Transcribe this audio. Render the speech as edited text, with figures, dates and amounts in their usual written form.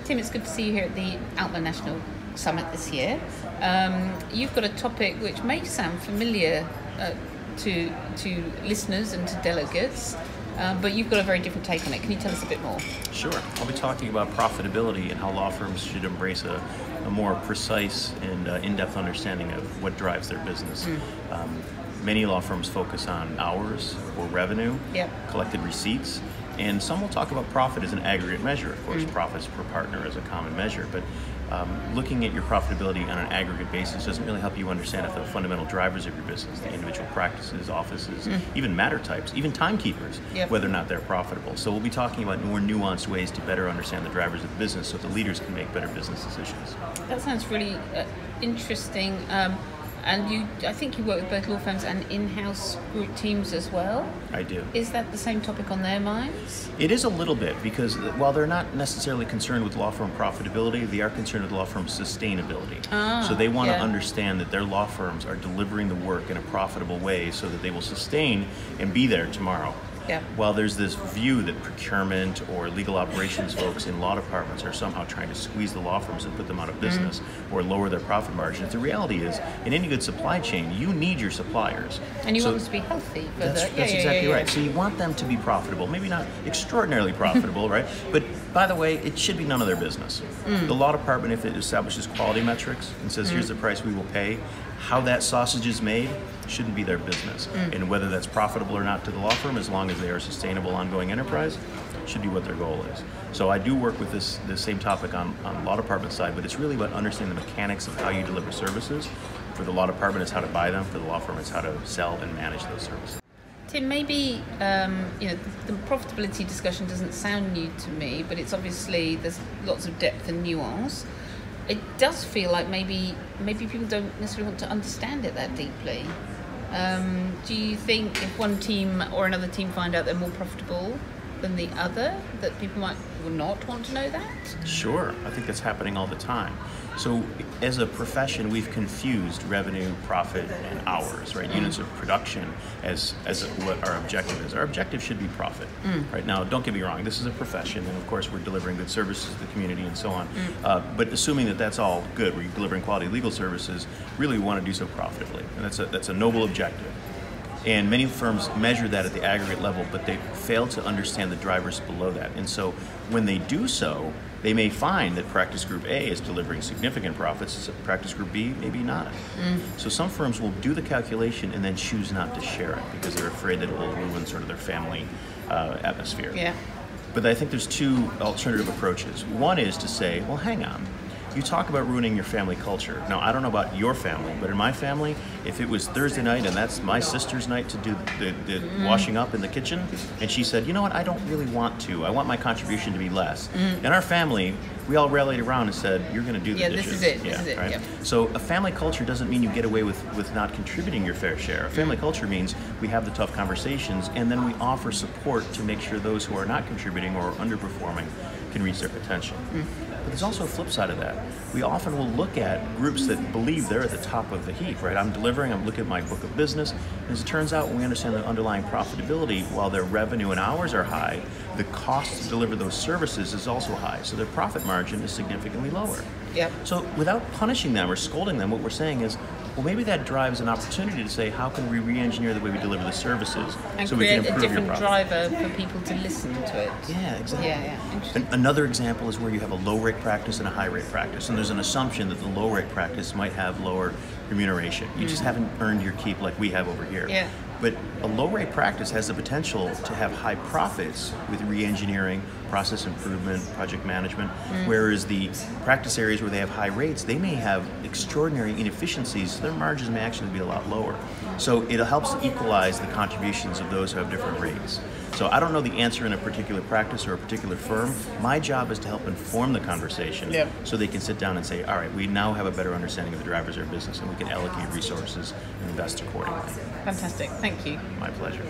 Tim, it's good to see you here at the ALPMA National Summit this year. You've got a topic which may sound familiar to listeners and to delegates, but you've got a very different take on it. Can you tell us a bit more? Sure. I'll be talking about profitability and how law firms should embrace a more precise and in-depth understanding of what drives their business. Many law firms focus on hours or revenue, collected receipts, and some will talk about profit as an aggregate measure. Of course, profits per partner is a common measure, but looking at your profitability on an aggregate basis doesn't really help you understand if the fundamental drivers of your business, the individual practices, offices, even matter types, even timekeepers, whether or not they're profitable. So we'll be talking about more nuanced ways to better understand the drivers of the business so the leaders can make better business decisions. That sounds really interesting. And I think you work with both law firms and in-house group teams as well. I do. Is that the same topic on their minds? It is a little bit, because while they're not necessarily concerned with law firm profitability, they are concerned with law firm sustainability. So they want to understand that their law firms are delivering the work in a profitable way so that they will sustain and be there tomorrow. While there's this view that procurement or legal operations folks in law departments are somehow trying to squeeze the law firms and put them out of business or lower their profit margins, the reality is, in any good supply chain, you need your suppliers. And you want them to be healthy. That's exactly right. So you want them to be profitable, maybe not extraordinarily profitable, right? But by the way, it should be none of their business. The law department, if it establishes quality metrics and says, here's the price we will pay, how that sausage is made shouldn't be their business. And whether that's profitable or not to the law firm, as long as they are a sustainable, ongoing enterprise, should be what their goal is. So I do work with this same topic on the law department side, but it's really about understanding the mechanics of how you deliver services. For the law department, it's how to buy them. For the law firm, it's how to sell and manage those services. Tim, maybe the profitability discussion doesn't sound new to me, but it's obviously there's lots of depth and nuance. It does feel like maybe people don't necessarily want to understand it that deeply. Do you think if one team or another team find out they're more profitable than the other, that people might not want to know that? Sure, I think that's happening all the time. So as a profession, we've confused revenue, profit, and hours, right? Units of production as what our objective is. Our objective should be profit, right? Now, don't get me wrong, this is a profession, and of course we're delivering good services to the community and so on. But assuming that that's all good, we're delivering quality legal services, really we want to do so profitably, and that's a noble objective. And many firms measure that at the aggregate level, but they fail to understand the drivers below that. And so when they do so, they may find that practice group A is delivering significant profits, practice group B, maybe not. So some firms will do the calculation and then choose not to share it because they're afraid that it will ruin sort of their family atmosphere. But I think there's two alternative approaches. One is to say, well, hang on. You talk about ruining your family culture. Now, I don't know about your family, but in my family, if it was Thursday night and that's my sister's night to do the washing up in the kitchen, and she said, you know what, I don't really want to. I want my contribution to be less. In our family, we all rallied around and said, you're going to do the dishes. This is it. This is it. Right? So a family culture doesn't mean you get away with not contributing your fair share. A family culture means we have the tough conversations, and then we offer support to make sure those who are not contributing or underperforming can reach their potential. But there's also a flip side of that. We often will look at groups that believe they're at the top of the heap, right? I'm looking at my book of business, and as it turns out, when we understand the underlying profitability, while their revenue and hours are high, the cost to deliver those services is also high, so their profit margin is significantly lower. So without punishing them or scolding them, what we're saying is, well, maybe that drives an opportunity to say, how can we re-engineer the way we deliver the services and so we can improve a different driver for people to listen to it? Yeah, exactly. Interesting. Another example is where you have a low-rate practice and a high-rate practice, and there's an assumption that the low-rate practice might have lower remuneration. You just haven't earned your keep like we have over here. But a low-rate practice has the potential to have high profits with re-engineering, process improvement, project management, whereas the practice areas where they have high rates, they may have extraordinary inefficiencies, so their margins may actually be a lot lower. So it helps to equalize the contributions of those who have different rates. So I don't know the answer in a particular practice or a particular firm. My job is to help inform the conversation so they can sit down and say, all right, we now have a better understanding of the drivers of our business and we can allocate resources and invest accordingly. Fantastic. Thank you. My pleasure.